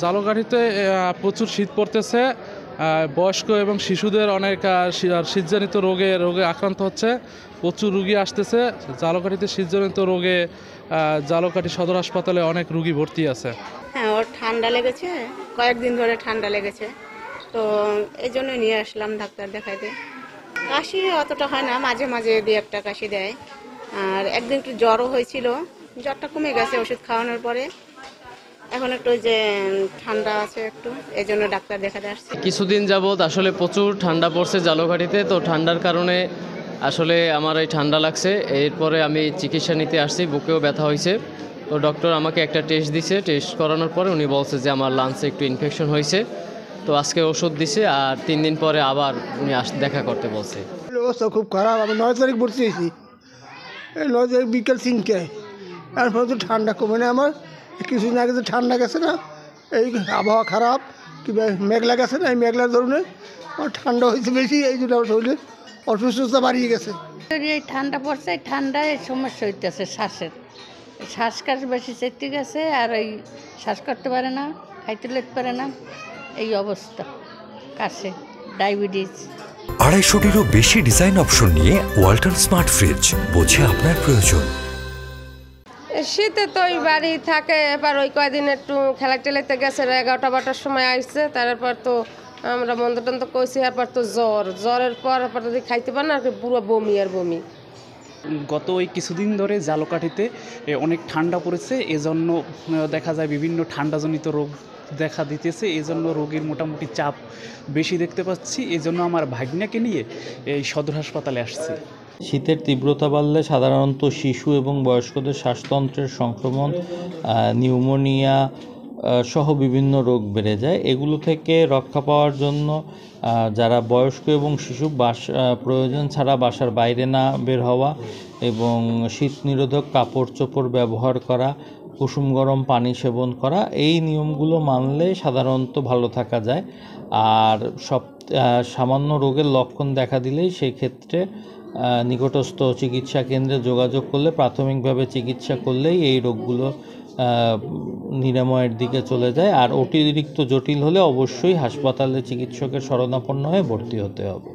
ঝালকাঠিতে প্রচুর শীত পড়তেছে। বয়স্ক এবং শিশুদের অনেক শীতজনিত রোগে আক্রান্ত হচ্ছে। প্রচুর রুগী আসতেছে ঝালকাঠিতে শীতজনিত রোগে। ঝালকাঠি সদর হাসপাতালে অনেক রুগী ভর্তি আছে। হ্যাঁ, ওর ঠান্ডা লেগেছে, কয়েকদিন ধরে ঠান্ডা লেগেছে, তো এই জন্য নিয়ে আসলাম ডাক্তার দেখাইতে। কাশি অতটা হয় না, মাঝে মাঝে 2-1টা কাশি দেয়। আর একদিন একটু জ্বরও হয়েছিল, জ্বরটা কমে গেছে ওষুধ খাওয়ানোর পরে। এখন একটু যে ঠান্ডা আছে একটু, এই জন্য ডাক্তার দেখাতে আসছি। কিছুদিন যাবৎ আসলে প্রচুর ঠান্ডা পড়ছে ঝালকাঠিতে, তো ঠান্ডার কারণে আসলে আমার এই ঠান্ডা লাগছে। এরপরে আমি চিকিৎসা নিতে আসছি, বুকেও ব্যথা হয়েছে। তো ডক্টর আমাকে একটা টেস্ট দিছে, টেস্ট করানোর পরে উনি বলছে যে আমার লাংসে একটু ইনফেকশন হয়েছে। তো আজকে ওষুধ দিছে, আর 3 দিন পরে আবার উনি দেখা করতে বলছে। অবস্থা খুব খারাপ। আমি 9 তারিখ ভর্তি হয়েছি, এই 9 তারিখ বিকেল 3টায়। এরপরে তো ঠান্ডা কমে না আমার। কিছুদিন আগে তো ঠান্ডা গেছে না, এই আবহাওয়া খারাপ, কিংবা মেঘলা গেছে না, এই মেঘলার ধরনের আমার ঠান্ডা হয়েছে বেশি, এই জন্য আমার শরীরে অসুস্থতা বাড়িয়ে গেছে। এই ঠান্ডা পড়ছে, এই ঠান্ডায় সমস্যা হইতেছে শ্বাসের, শ্বাসকাশ বেশি চেতে গেছে, আর এই শ্বাস করতে পারে না, খাইতে লেতে পারে না, এই অবস্থা। কাশে ডায়াবেটিস। 250-টিরও বেশি ডিজাইন অপশন নিয়ে ওয়ালটন স্মার্ট ফ্রিজ, বোঝে আপনার প্রয়োজন। শীতে তো ওই বাড়ি থাকে, এবার ওই কয়দিন একটু খেলা টেলাইতে গেছে, 11টা-12টার সময় আসছে। তারপর তো আমরা মন্দ টন্দ কইছি, এরপর তো জ্বরের পর যদি খাইতে পারে না, পুরো বমি আর বমি। গত ওই কিছুদিন ধরে ঝালকাঠিতে অনেক ঠান্ডা পড়েছে, এজন্য দেখা যায় বিভিন্ন ঠান্ডাজনিত রোগ দেখা দিতেছে। এজন্য রোগীর মোটামুটি চাপ বেশি দেখতে পাচ্ছি। এজন্য আমার ভাগ্নাকে নিয়ে এই সদর হাসপাতালে আসছি। শীতের তীব্রতা বাড়লে সাধারণত শিশু এবং বয়স্কদের শ্বাসতন্ত্রের সংক্রমণ, নিউমোনিয়া সহ বিভিন্ন রোগ বেড়ে যায়। এগুলো থেকে রক্ষা পাওয়ার জন্য যারা বয়স্ক এবং শিশু প্রয়োজন ছাড়া বাসার বাইরে না বের হওয়া, এবং শীত নিরোধক কাপড় চোপড় ব্যবহার করা, কুসুম গরম পানি সেবন করা, এই নিয়মগুলো মানলে সাধারণত ভালো থাকা যায়। আর সামান্য রোগের লক্ষণ দেখা দিলেই সেই ক্ষেত্রে নিকটস্থ চিকিৎসা কেন্দ্রে যোগাযোগ করলে, প্রাথমিকভাবে চিকিৎসা করলেই এই রোগগুলো নিরাময়ের দিকে চলে যায়। আর অতিরিক্ত জটিল হলে অবশ্যই হাসপাতালে চিকিৎসকের শরণাপন্ন হয়ে ভর্তি হতে হবে।